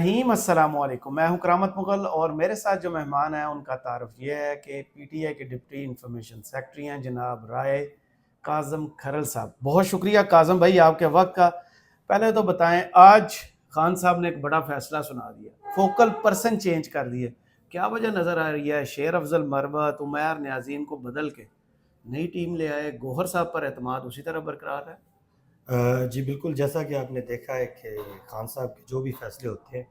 رحیم السلام علیکم، میں ہوں کرامت مغل اور میرے ساتھ جو مہمان ہیں ان کا تعارف یہ ہے کہ پی ٹی آئی کے ڈپٹی انفارمیشن سیکرٹری ہیں جناب رائے کاظم کھرل صاحب۔ بہت شکریہ کاظم بھائی آپ کے وقت کا۔ پہلے تو بتائیں، آج خان صاحب نے ایک بڑا فیصلہ سنا دیا، فوکل پرسن چینج کر دیے، کیا وجہ نظر آ رہی ہے؟ شیر افضل مروت، عمیر نیازین کو بدل کے نئی ٹیم لے آئے، گوہر صاحب پر اعتماد اسی طرح برقرار ہے؟ جی بالکل، جیسا کہ آپ نے دیکھا ہے کہ خان صاحب کے جو بھی فیصلے ہوتے ہیں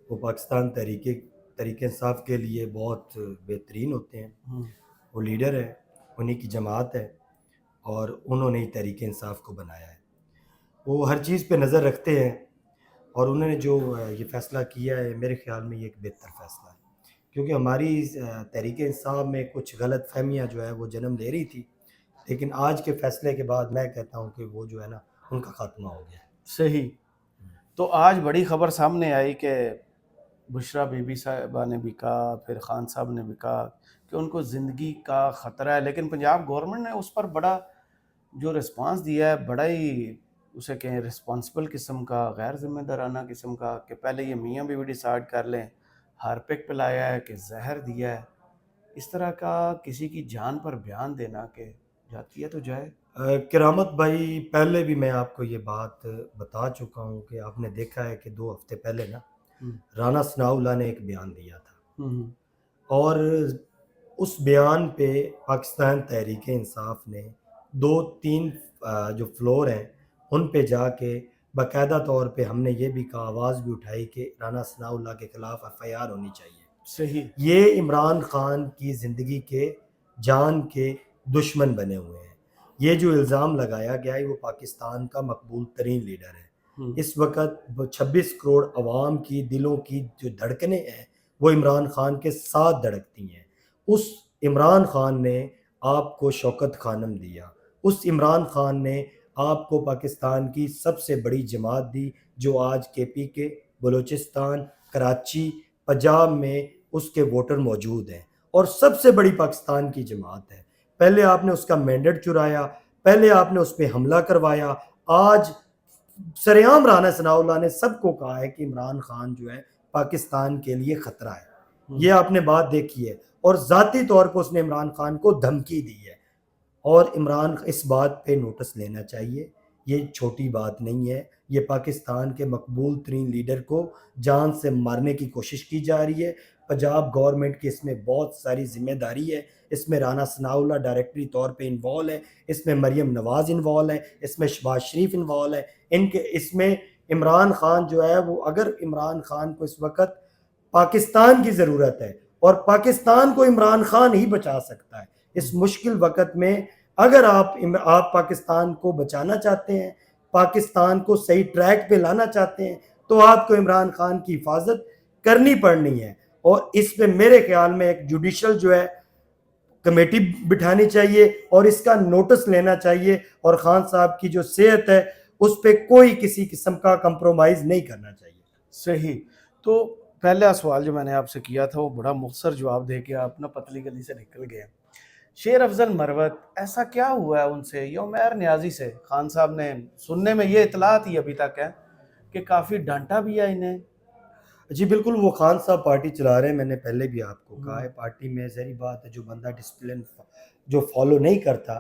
وہ پاکستان تحریک انصاف کے لیے بہت بہترین ہوتے ہیں۔ وہ لیڈر ہے، انہی کی جماعت ہے اور انہوں نے ہی تحریک انصاف کو بنایا ہے۔ وہ ہر چیز پہ نظر رکھتے ہیں اور انہوں نے جو یہ فیصلہ کیا ہے میرے خیال میں یہ ایک بہتر فیصلہ ہے، کیونکہ ہماری تحریک انصاف میں کچھ غلط فہمیاں جو ہے وہ جنم لے رہی تھی، لیکن آج کے فیصلے کے بعد میں کہتا ہوں کہ وہ جو ہے نا ان کا خاتمہ ہو گیا۔ صحیح۔ تو آج بڑی خبر سامنے آئی کہ بشرا بی بی صاحبہ نے بھی کہا، پھر خان صاحب نے بھی کہا کہ ان کو زندگی کا خطرہ ہے، لیکن پنجاب گورنمنٹ نے اس پر بڑا جو رسپانس دیا ہے، بڑا ہی اسے کہیں رسپانسبل قسم کا، غیر ذمہ دارانہ قسم کا، کہ پہلے یہ میاں بیوی ڈیسائیڈ کر لیں، ہارپک پلایا ہے کہ زہر دیا ہے۔ اس طرح کا کسی کی جان پر بیان دینا کہ جاتی ہے تو جائے۔ کرامت بھائی، پہلے بھی میں آپ کو یہ بات بتا چکا ہوں کہ آپ نے دیکھا ہے کہ 2 ہفتے پہلے نا رانا ثناء اللہ نے ایک بیان دیا تھا، اور اس بیان پہ پاکستان تحریک انصاف نے 2-3 جو فلور ہیں ان پہ جا کے باقاعدہ طور پہ ہم نے یہ بھی کہا، آواز بھی اٹھائی کہ رانا ثناء اللہ کے خلاف FIR ہونی چاہیے۔ صحیح۔ یہ عمران خان کی زندگی کے جان کے دشمن بنے ہوئے ہیں۔ یہ جو الزام لگایا گیا ہے وہ پاکستان کا مقبول ترین لیڈر ہے۔ اس وقت 26 کروڑ عوام کی دلوں کی جو دھڑکنیں ہیں وہ عمران خان کے ساتھ دھڑکتی ہیں۔ اس عمران خان نے آپ کو شوکت خانم دیا، اس عمران خان نے آپ کو پاکستان کی سب سے بڑی جماعت دی جو آج KPK بلوچستان، کراچی، پنجاب میں اس کے ووٹر موجود ہیں، اور سب سے بڑی پاکستان کی جماعت ہے۔ پہلے آپ نے اس کا مینڈیٹ چرایا، پہلے آپ نے اس پہ حملہ کروایا، آج سریعام رانا ثناء اللہ نے سب کو کہا ہے کہ عمران خان جو ہے پاکستان کے لیے خطرہ ہے۔ یہ آپ نے بات دیکھی ہے، اور ذاتی طور پر اس نے عمران خان کو دھمکی دی ہے، اور عمران اس بات پہ نوٹس لینا چاہیے۔ یہ چھوٹی بات نہیں ہے، یہ پاکستان کے مقبول ترین لیڈر کو جان سے مارنے کی کوشش کی جا رہی ہے۔ پنجاب گورنمنٹ کی اس میں بہت ساری ذمہ داری ہے، اس میں رانا ثناء اللہ ڈائریکٹری طور پہ انوالو ہے، اس میں مریم نواز انوالو ہے، اس میں شہباز شریف انوالو ہے، اس میں عمران خان جو ہے وہ، اگر عمران خان کو اس وقت پاکستان کی ضرورت ہے اور پاکستان کو عمران خان ہی بچا سکتا ہے اس مشکل وقت میں۔ اگر آپ پاکستان کو بچانا چاہتے ہیں، پاکستان کو صحیح ٹریک پہ لانا چاہتے ہیں، تو آپ کو عمران خان کی حفاظت کرنی پڑنی ہے، اور اس پہ میرے خیال میں ایک جوڈیشل جو ہے کمیٹی بٹھانی چاہیے اور اس کا نوٹس لینا چاہیے، اور خان صاحب کی جو صحت ہے اس پہ کوئی کسی قسم کا کمپرومائز نہیں کرنا چاہیے۔ صحیح۔ تو پہلا سوال جو میں نے آپ سے کیا تھا وہ بڑا مختصر جواب دے کے آپ نا پتلی گلی سے نکل گئے۔ شیر افضل مروت، ایسا کیا ہوا ہے ان سے یا عمیر نیازی سے؟ خان صاحب نے، سننے میں یہ اطلاع تھی ابھی تک ہے کہ کافی ڈانٹا بھی ہے انہیں۔ جی بالکل، وہ خان صاحب پارٹی چلا رہے ہیں، میں نے پہلے بھی آپ کو کہا ہے، پارٹی میں ظاہری بات ہے جو بندہ ڈسپلن جو فالو نہیں کرتا،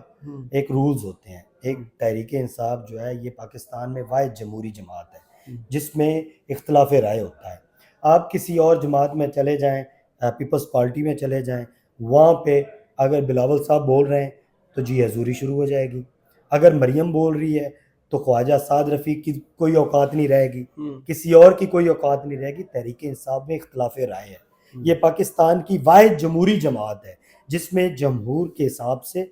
ایک رولز ہوتے ہیں۔ ایک تحریک انصاف جو ہے یہ پاکستان میں واحد جمہوری جماعت ہے جس میں اختلاف رائے ہوتا ہے۔ آپ کسی اور جماعت میں چلے جائیں، پیپلز پارٹی میں چلے جائیں، وہاں پہ اگر بلاول صاحب بول رہے ہیں تو جی حضوری شروع ہو جائے گی، اگر مریم بول رہی ہے تو خواجہ سعد رفیق کی کوئی اوقات نہیں رہے گی، کسی اور کی کوئی اوقات نہیں رہے گی۔ تحریک انصاف میں اختلاف رائے ہے، یہ پاکستان کی واحد جمہوری جماعت ہے جس میں جمہور کے حساب سے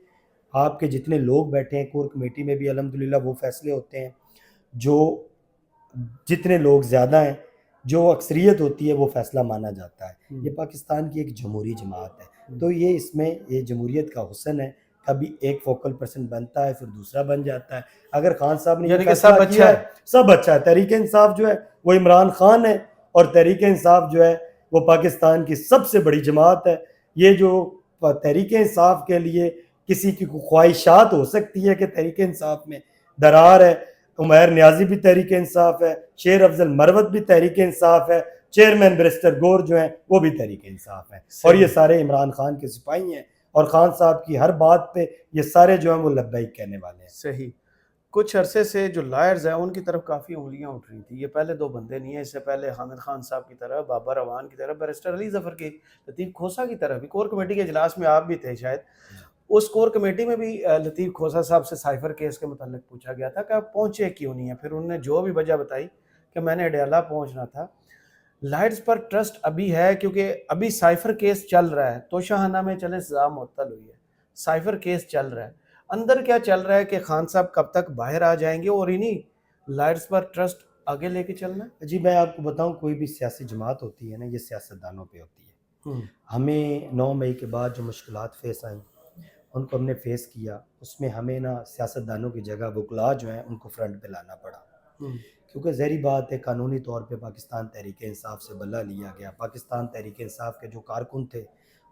آپ کے جتنے لوگ بیٹھے ہیں، کور کمیٹی میں بھی الحمدللہ وہ فیصلے ہوتے ہیں، جو جتنے لوگ زیادہ ہیں، جو اکثریت ہوتی ہے وہ فیصلہ مانا جاتا ہے۔ یہ پاکستان کی ایک جمہوری جماعت ہے، تو یہ اس میں یہ جمہوریت کا حسن ہے، کبھی ایک فوکل پرسن بنتا ہے پھر دوسرا بن جاتا ہے۔ اگر خان صاحب نے یہ فیصلہ کیا ہے، سب اچھا ہے۔ تحریک انصاف جو ہے وہ عمران خان ہے، اور تحریک انصاف جو ہے وہ پاکستان کی سب سے بڑی جماعت ہے۔ یہ جو تحریک انصاف کے لیے کسی کی خواہشات ہو سکتی ہے کہ تحریک انصاف میں درار ہے، عمیر نیازی بھی تحریک انصاف ہے, شیر افضل مروت بھی تحریک انصاف ہے, چیئرمین بیرسٹر گور جو ہیں وہ بھی تحریک انصاف ہیں, اور یہ سارے عمران خان کے سپاہی ہیں, اور خان صاحب کی ہر بات پہ یہ سارے جو ہیں وہ لبیک کہنے والے ہیں. صحیح. کچھ عرصے سے جو لائرز ہیں ان کی طرف کافی انگلیاں اٹھ رہی تھیں. یہ پہلے دو بندے نہیں ہیں, اس سے پہلے حامد خان صاحب کی طرف, بابر اعوان کی طرف, بیرسٹر علی ظفر کی, لطیف کھوسہ کی طرف بھی. کور کمیٹی کے اجلاس میں آپ بھی تھے شاید, اس کور کمیٹی میں بھی لطیف کھوسہ صاحب سے سائفر کیس کے متعلق پوچھا گیا تھا کہ آپ پہنچے کیوں نہیں ہیں. پھر انہوں نے جو بھی وجہ بتائی کہ میں نے اڈیالہ پہنچنا تھا. لائٹس پر ٹرسٹ ابھی ہے کیونکہ ابھی سائفر کیس چل رہا ہے. توشہ میں چلے سزا معطل ہوئی ہے, سائفر کیس چل رہا ہے. اندر کیا چل رہا ہے کہ خان صاحب کب تک باہر آ جائیں گے اور انہیں لائٹس پر ٹرسٹ آگے لے کے چلنا ہے؟ جی میں آپ کو بتاؤں, کوئی بھی سیاسی جماعت ہوتی ہے نا, یہ سیاستدانوں پہ ہوتی ہے. ہمیں 9 مئی کے بعد جو مشکلات فیس آئیں ان کو ہم نے فیس کیا. اس میں ہمیں نا سیاستدانوں کی جگہ وکلاء جو ہیں ان کو فرنٹ پہ لانا پڑا, کیونکہ ظاہری بات ہے قانونی طور پہ پاکستان تحریک انصاف سے بلہ لیا گیا. پاکستان تحریک انصاف کے جو کارکن تھے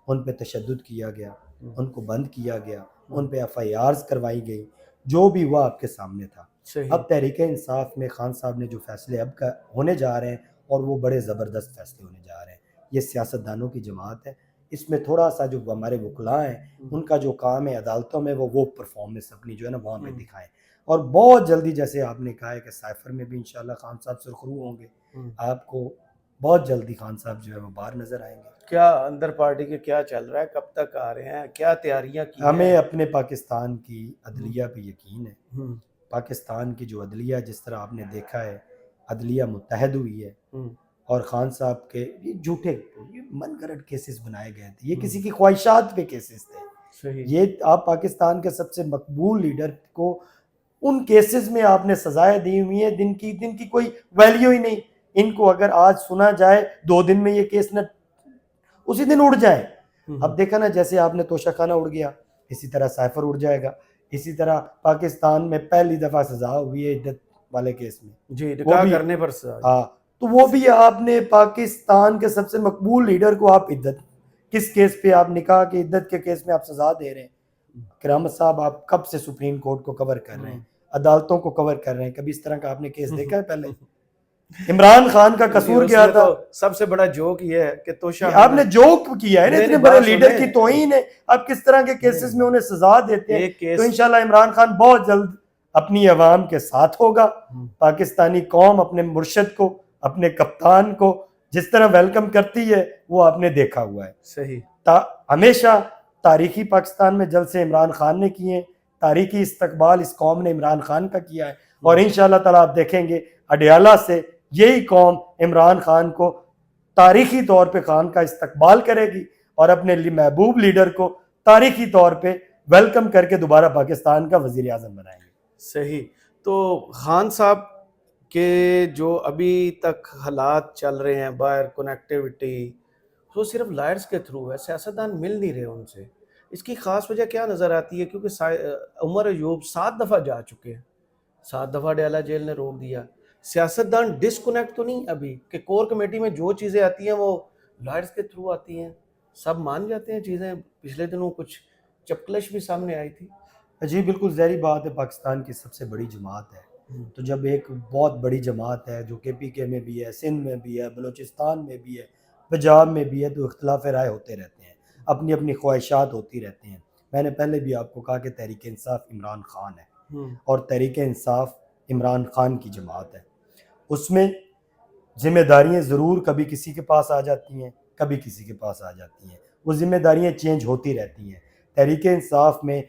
ان پہ تشدد کیا گیا, ان کو بند کیا گیا, ان پہ FIRs کروائی گئی, جو بھی ہوا آپ کے سامنے تھا. اب تحریک انصاف میں خان صاحب نے جو فیصلے اب ہونے جا رہے ہیں, اور وہ بڑے زبردست فیصلے ہونے جا رہے ہیں. یہ سیاستدانوں کی جماعت ہے, اس میں تھوڑا سا جو ہمارے وکلاء ہیں ان کا جو کام ہے عدالتوں میں وہ پرفارمنس اپنی جو ہے نا وہاں پہ دکھائیں. اور بہت جلدی, جیسے آپ نے کہا ہے کہ سائفر میں بھی انشاءاللہ خان صاحب سرخرو ہوں گے, آپ کو بہت جلدی خان صاحب جو ہے وہ باہر نظر آئیں گے. کیا اندر پارٹی کے کیا چل رہا ہے, کب تک آ رہے ہیں, کیا تیاریاں کی ہیں؟ ہمیں اپنے پاکستان کی عدلیہ پہ یقین ہے. پاکستان کی جو عدلیہ, جس طرح آپ نے دیکھا ہے عدلیہ متحد ہوئی ہے, اور خان صاحب کے یہ جھوٹے یہ من گھڑت کیسز بنائے گئے تھے, یہ کسی کی خواہشات پہ کیسز تھے. یہ آپ پاکستان کے سب سے مقبول لیڈر کو ان کیسز میں آپ نے سزائیں دی ہوئی ہیں جن کی کوئی ویلیو ہی نہیں. ان کو اگر آج سنا جائے 2 دن میں یہ کیس نہ اسی دن اڑ جائیں. اب دیکھا نا, جیسے آپ نے توشہ خانہ اڑ گیا, اسی طرح سائفر اڑ جائے گا. اسی طرح پاکستان میں پہلی دفعہ سزا ہوئی ہے عدت والے کیس میں, جی نکاح کرنے پر سزا. ہاں, تو وہ بھی آپ نے پاکستان کے سب سے مقبول لیڈر کو آپ عدت کس کیس پہ, آپ نکاح کی عدت کے کیس میں آپ سزا دے رہے ہیں. کرامت صاحب آپ کب سے سپریم کورٹ کو کور کر رہے ہیں, عدالتوں کو کور کر رہے ہیں, کبھی اس طرح کا آپ نے کیس دیکھا ہے پہلے؟ عمران خان کا قصور کیا تھا؟ سب سے بڑا جوک یہ ہے کہ توشہ آپ نے جوک کیا ہے نا, اتنے بڑے لیڈر کی توہین ہے, آپ کس طرح کے کیسز میں انہیں سزا دیتے ہیں. تو انشاءاللہ عمران خان بہت جلد اپنی عوام کے ساتھ ہوگا. پاکستانی قوم اپنے مرشد کو, اپنے کپتان کو جس طرح ویلکم کرتی ہے وہ آپ نے دیکھا ہوا ہے. صحیح. ہمیشہ تاریخی پاکستان میں جلسے عمران خان نے کیے ہیں, تاریخی استقبال اس قوم نے عمران خان کا کیا ہے, اور انشاءاللہ تعالیٰ آپ دیکھیں گے اڈیالہ سے یہی قوم عمران خان کو تاریخی طور پہ خان کا استقبال کرے گی, اور اپنے محبوب لیڈر کو تاریخی طور پہ ویلکم کر کے دوبارہ پاکستان کا وزیر اعظم بنائیں گے. صحیح. تو خان صاحب کے جو ابھی تک حالات چل رہے ہیں باہر, کنیکٹیوٹی وہ صرف لائرز کے تھرو ہے, سیاستدان مل نہیں رہے ان سے. اس کی خاص وجہ کیا نظر آتی ہے؟ کیونکہ عمر ایوب 7 دفعہ جا چکے ہیں, 7 دفعہ اڈیالہ جیل نے روک دیا. سیاستدان ڈسکنیکٹ تو نہیں ابھی کہ کور کمیٹی میں جو چیزیں آتی ہیں وہ لائرز کے تھرو آتی ہیں, سب مان جاتے ہیں چیزیں؟ پچھلے دنوں کچھ چپکلش بھی سامنے آئی تھی. جی بالکل ظاہری بات ہے, پاکستان کی سب سے بڑی جماعت ہے, تو جب ایک بہت بڑی جماعت ہے جو PK میں بھی ہے, سندھ میں بھی ہے, بلوچستان میں بھی ہے, پنجاب میں بھی ہے, تو اختلاف رائے ہوتے رہتے ہیں, اپنی اپنی خواہشات ہوتی رہتی ہیں. میں نے پہلے بھی آپ کو کہا کہ تحریک انصاف عمران خان ہے, اور تحریک انصاف عمران خان کی جماعت ہے. اس میں ذمہ داریاں ضرور کبھی کسی کے پاس آ جاتی ہیں, کبھی کسی کے پاس آ جاتی ہیں, وہ ذمہ داریاں چینج ہوتی رہتی ہیں. تحریک انصاف میں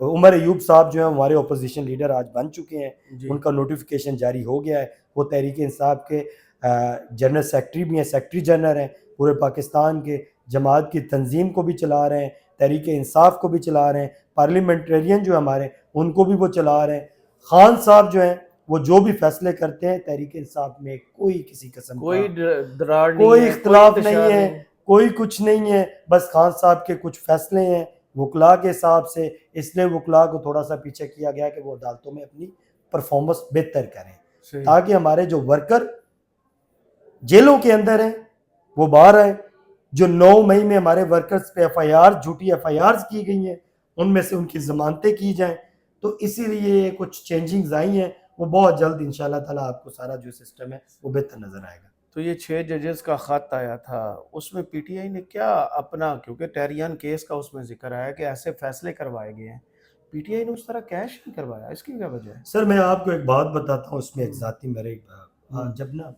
عمر ایوب صاحب جو ہیں ہمارے اپوزیشن لیڈر آج بن چکے ہیں, ان کا نوٹیفیکیشن جاری ہو گیا ہے. وہ تحریک انصاف کے جنرل سیکرٹری بھی ہیں, سیکرٹری جنرل ہیں, پورے پاکستان کے جماعت کی تنظیم کو بھی چلا رہے ہیں, تحریک انصاف کو بھی چلا رہے ہیں, پارلیمنٹرین جو ہمارے ان کو بھی وہ چلا رہے ہیں. خان صاحب جو ہیں وہ جو بھی فیصلے کرتے ہیں تحریک انصاف میں کوئی کسی قسم کا کوئی اختلاف نہیں ہے, کوئی کچھ نہیں ہے. بس خان صاحب کے کچھ فیصلے ہیں وکلاء کے حساب سے, اس لیے وکلاء کو تھوڑا سا پیچھے کیا گیا کہ وہ عدالتوں میں اپنی پرفارمنس بہتر کریں, تاکہ ہمارے جو ورکر جیلوں کے اندر ہیں وہ باہر آئیں. جو 9 مئی میں ہمارے ورکرز پہ جھوٹی FIRs کی گئی ہیں, ان میں سے ان کی ضمانتیں کی جائیں. تو اسی لیے کچھ چینجنگز آئی ہیں, وہ بہت جلد انشاءاللہ تعالیٰ آپ کو سارا جو سسٹم ہے وہ بہتر نظر آئے گا. تو یہ 6 ججز کا خط آیا تھا، اس میں پی ٹی آئی نے کیا اپنا، کیونکہ ٹیریان کیس کا اس میں ذکر آیا کہ ایسے فیصلے کروائے گئے ہیں، پی ٹی آئی نے اس طرح کیش نہیں کروایا، اس کی کیا وجہ ہے؟ سر میں آپ کو ایک بات بتاتا ہوں اس میں ایک ذاتی میرے جب نا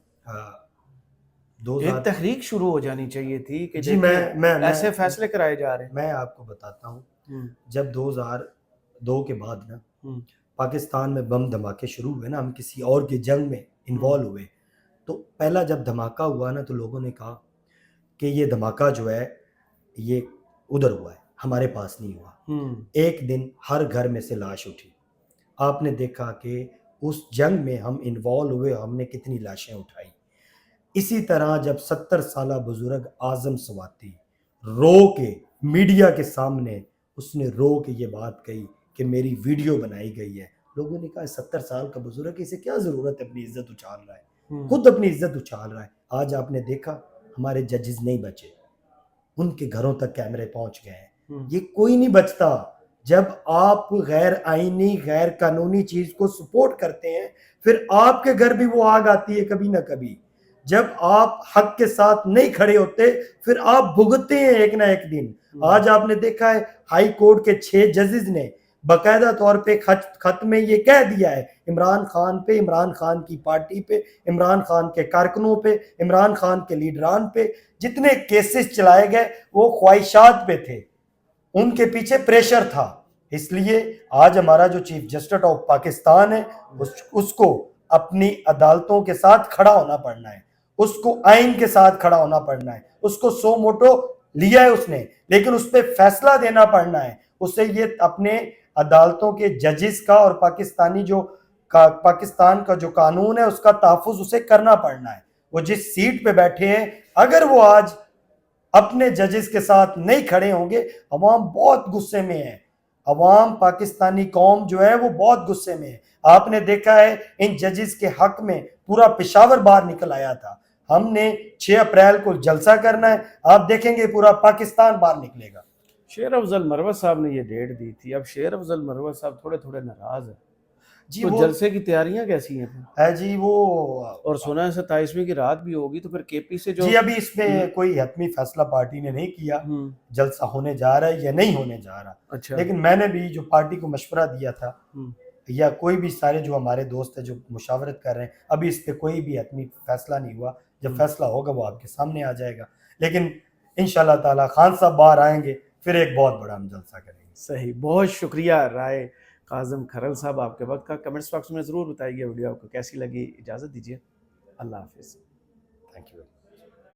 ایک تحریک شروع ہو جانی چاہیے تھی کہ جی میں ایسے فیصلے کرائے جا رہے ہیں. میں آپ کو بتاتا ہوں جب 2002 کے بعد نا پاکستان میں بم دھماکے شروع ہوئے نا، ہم کسی اور کی جنگ میں انوالو ہوئے، تو پہلا جب دھماکہ ہوا نا تو لوگوں نے کہا کہ یہ دھماکہ جو ہے یہ ادھر ہوا ہے، ہمارے پاس نہیں ہوا. ایک دن ہر گھر میں سے لاش اٹھی. آپ نے دیکھا کہ اس جنگ میں ہم انوالو ہوئے، ہم نے کتنی لاشیں اٹھائی. اسی طرح جب 70 سالہ بزرگ اعظم سواتی رو کے میڈیا کے سامنے اس نے رو کے یہ بات کہی کہ میری ویڈیو بنائی گئی ہے، لوگوں نے کہا 70 سال کا بزرگ، اسے کیا ضرورت ہے، اپنی عزت اچھال رہا ہے، خود اپنی عزت اچھال رہا ہے. آج آپ نے دیکھا ہمارے ججز نہیں بچے، ان کے گھروں تک کیمرے پہنچ گئے ہیں. یہ کوئی نہیں بچتا. جب آپ غیر آئینی غیر قانونی چیز کو سپورٹ کرتے ہیں پھر آپ کے گھر بھی وہ آگ آتی ہے کبھی نہ کبھی. جب آپ حق کے ساتھ نہیں کھڑے ہوتے پھر آپ بھگتتے ہیں ایک نہ ایک دن. آج آپ نے دیکھا ہے ہائی کورٹ کے 6 ججز نے باقاعدہ طور پہ خط میں یہ کہہ دیا ہے عمران خان پہ، عمران خان کی پارٹی پہ، عمران خان کے کارکنوں پہ، عمران خان کے لیڈران پہ جتنے کیسز چلائے گئے وہ خواہشات پہ تھے، ان کے پیچھے پریشر تھا. اس لیے آج ہمارا جو چیف جسٹس آف پاکستان ہے اس کو اپنی عدالتوں کے ساتھ کھڑا ہونا پڑنا ہے، اس کو آئین کے ساتھ کھڑا ہونا پڑنا ہے. اس کو سو موٹو لیا ہے اس نے، لیکن اس پہ فیصلہ دینا پڑنا ہے. اسے یہ اپنے عدالتوں کے ججز کا اور پاکستان کا جو قانون ہے اس کا تحفظ اسے کرنا پڑنا ہے. وہ جس سیٹ پہ بیٹھے ہیں اگر وہ آج اپنے ججز کے ساتھ نہیں کھڑے ہوں گے، عوام بہت غصے میں ہے. عوام پاکستانی قوم جو ہے وہ بہت غصے میں ہے. آپ نے دیکھا ہے ان ججز کے حق میں پورا پشاور باہر نکل آیا تھا. ہم نے 6 اپریل کو جلسہ کرنا ہے، آپ دیکھیں گے پورا پاکستان باہر نکلے گا. شیر افضل مروت صاحب نے یہ ڈیٹ دی تھی، اب شیر افضل مروت صاحب تھوڑے ناراض ہیں. جی تو وہ جلسے کی تیاریاں کیسی ہیں؟ ہے جی وہ اور سنا ہے 27ویں کی رات بھی ہوگی، تو پھر کے پی سے جو جی ابھی اس میں کوئی حتمی فیصلہ پارٹی نے نہیں کیا جلسہ ہونے جا رہا ہے یا نہیں ہونے جا رہا. اچھا، لیکن میں نے بھی جو پارٹی کو مشورہ دیا تھا یا کوئی بھی سارے جو ہمارے دوست ہیں جو مشاورت کر رہے ہیں، ابھی اس پہ کوئی بھی حتمی فیصلہ نہیں ہوا. جب فیصلہ ہوگا وہ آپ کے سامنے آ جائے گا. لیکن انشاءاللہ تعالی خان صاحب باہر آئیں گے پھر ایک بہت بڑا ہم جلسہ کریں گے. صحیح، بہت شکریہ رائے کاظم کھرل صاحب آپ کے وقت کا. کمنٹس باکس میں ضرور بتائیے ویڈیو آپ کو کیسی لگی. اجازت دیجیے، اللہ حافظ. Thank you.